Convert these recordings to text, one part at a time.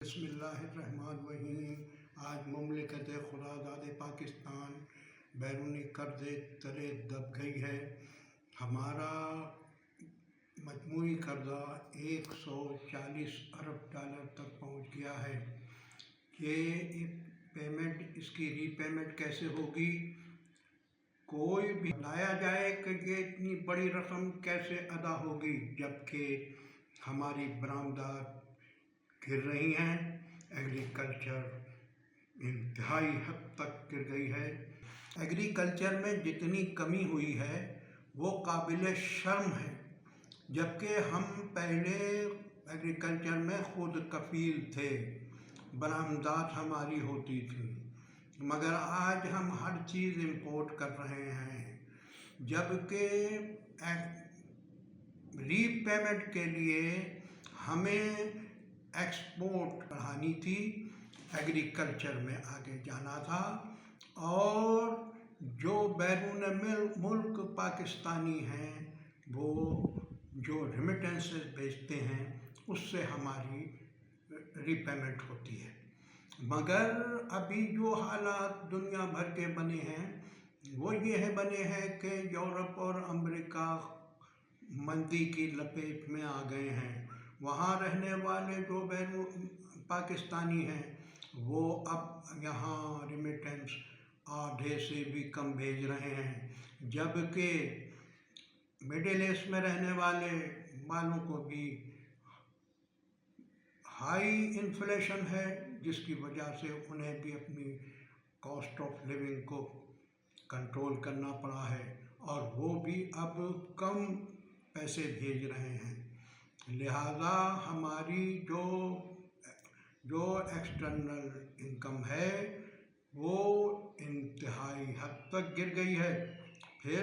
بسم اللہ الرحمن الرحیم۔ آج مملکت خداداد پاکستان بیرونی قرضے تلے دب گئی ہے۔ ہمارا مجموعی قرضہ 140 ارب ڈالر تک پہنچ گیا ہے۔ اس کی ری پیمنٹ کیسے ہوگی؟ کوئی بھی بتایا جائے کہ یہ اتنی بڑی رقم کیسے ادا ہوگی جبکہ ہماری برآمدات گر رہی ہیں۔ ایگریکلچر انتہائی حد تک گر گئی ہے۔ ایگریکلچر میں جتنی کمی ہوئی ہے وہ قابل شرم ہے، جبکہ ہم پہلے ایگریکلچر میں خود کفیل تھے، برآمدات ہماری ہوتی تھی، مگر آج ہم ہر چیز امپورٹ کر رہے ہیں، جبکہ ری پیمنٹ کے لیے ہمیں ایکسپورٹ بڑھانی تھی، ایگریکلچر میں آگے جانا تھا، اور جو بیرون ملک پاکستانی ہیں وہ جو ریمیٹنسز بھیجتے ہیں اس سے ہماری ری پیمنٹ ہوتی ہے۔ مگر ابھی جو حالات دنیا بھر کے بنے ہیں وہ یہ بنے ہیں کہ یورپ اور امریکہ مندی کی لپیٹ میں آ گئے ہیں۔ وہاں رہنے والے جو پاکستانی ہیں وہ اب یہاں ریمیٹنس آدھے سے بھی کم بھیج رہے ہیں، جبکہ مڈل ایسٹ میں رہنے والوں کو بھی ہائی انفلیشن ہے، جس کی وجہ سے انہیں بھی اپنی کاسٹ آف لیونگ کو کنٹرول کرنا پڑا ہے، اور وہ بھی اب کم پیسے بھیج رہے ہیں۔ لہذا ہماری جو ایکسٹرنل انکم ہے وہ انتہائی حد تک گر گئی ہے۔ پھر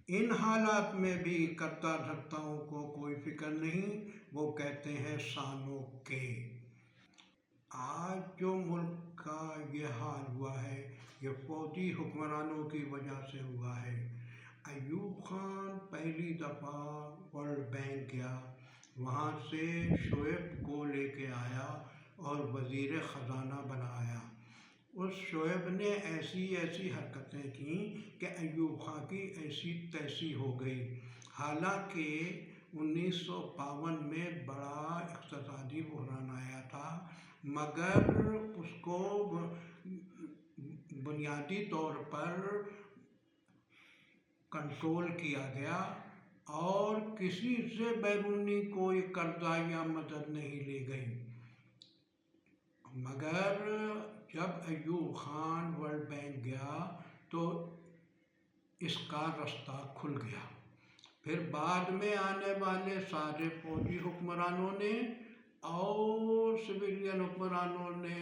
ان حالات میں بھی قرضہ دھرتاؤں کو کوئی فکر نہیں، وہ کہتے ہیں سانوں کے۔ آج جو ملک کا یہ حال ہوا ہے یہ فوجی حکمرانوں کی وجہ سے ہوا ہے۔ ایوب خان پہلی دفعہ ورلڈ بینک گیا، وہاں سے شعیب کو لے کے آیا اور وزیر خزانہ بنایا۔ اس شعیب نے ایسی حرکتیں کیں کہ ایوب خان کی ایسی تیسی ہو گئی۔ حالانکہ 1952 میں بڑا اقتصادی بحران آیا تھا، مگر اس کو بنیادی طور پر کنٹرول کیا گیا اور کسی سے بیرونی کوئی قرضہ یا مدد نہیں لی گئی۔ مگر جب ایوب خان ورلڈ بینک گیا تو اس کا رستہ کھل گیا۔ پھر بعد میں آنے والے سارے فوجی حکمرانوں نے اور سویلین حکمرانوں نے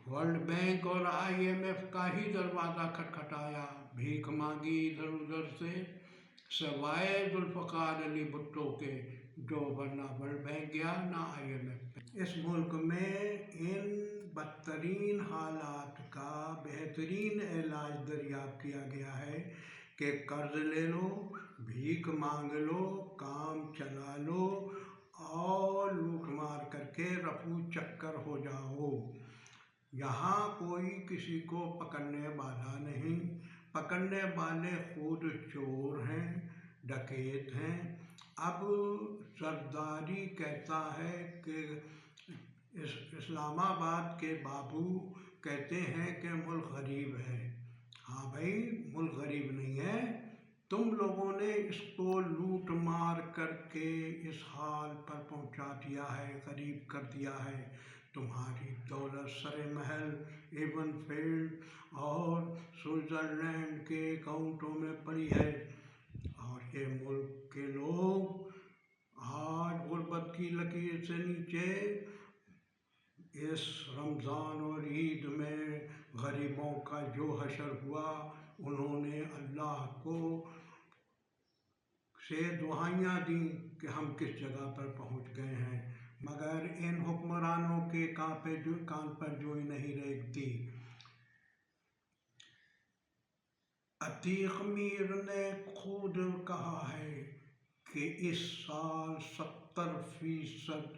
ورلڈ بینک اور IMF کا ہی دروازہ کھٹکھٹایا، بھیک مانگی ادھر ادھر سے، سوائے ذوالفقار علی بھٹو کے، جو ورنہ ورلڈ بینک گیا نہ IMF۔ اس ملک میں ان بدترین حالات کا بہترین علاج دریافت کیا گیا ہے کہ قرض لے لو، بھیک مانگ لو، کام چلا لو اور لوٹ مار کر کے رفو چکر ہو جاؤ۔ یہاں کوئی کسی کو پکڑنے والا نہیں، پکڑنے والے خود چور ہیں، ڈکیت ہیں۔ اب زرداری کہتا ہے کہ اسلام آباد کے بابو کہتے ہیں کہ ملک غریب ہے۔ ہاں بھائی، ملک غریب نہیں ہے، تم لوگوں نے اس کو لوٹ مار کر کے اس حال پر پہنچا دیا ہے، غریب کر دیا ہے۔ تمہاری دولت سر محل ایون فیلڈ اور سوئٹزرلینڈ کے اکاؤنٹوں میں پڑی ہے، اور یہ ملک کے لوگ آج غربت کی لکیر سے نیچے۔ اس رمضان اور عید میں غریبوں کا جو حشر ہوا، انہوں نے اللہ سے دعائیاں دیں کہ ہم کس جگہ پر پہنچ گئے ہیں، مگر ان حکمرانوں کے کان پر جوئی نہیں ریگتی۔ عتیق میر نے خود کہا ہے کہ اس سال 70%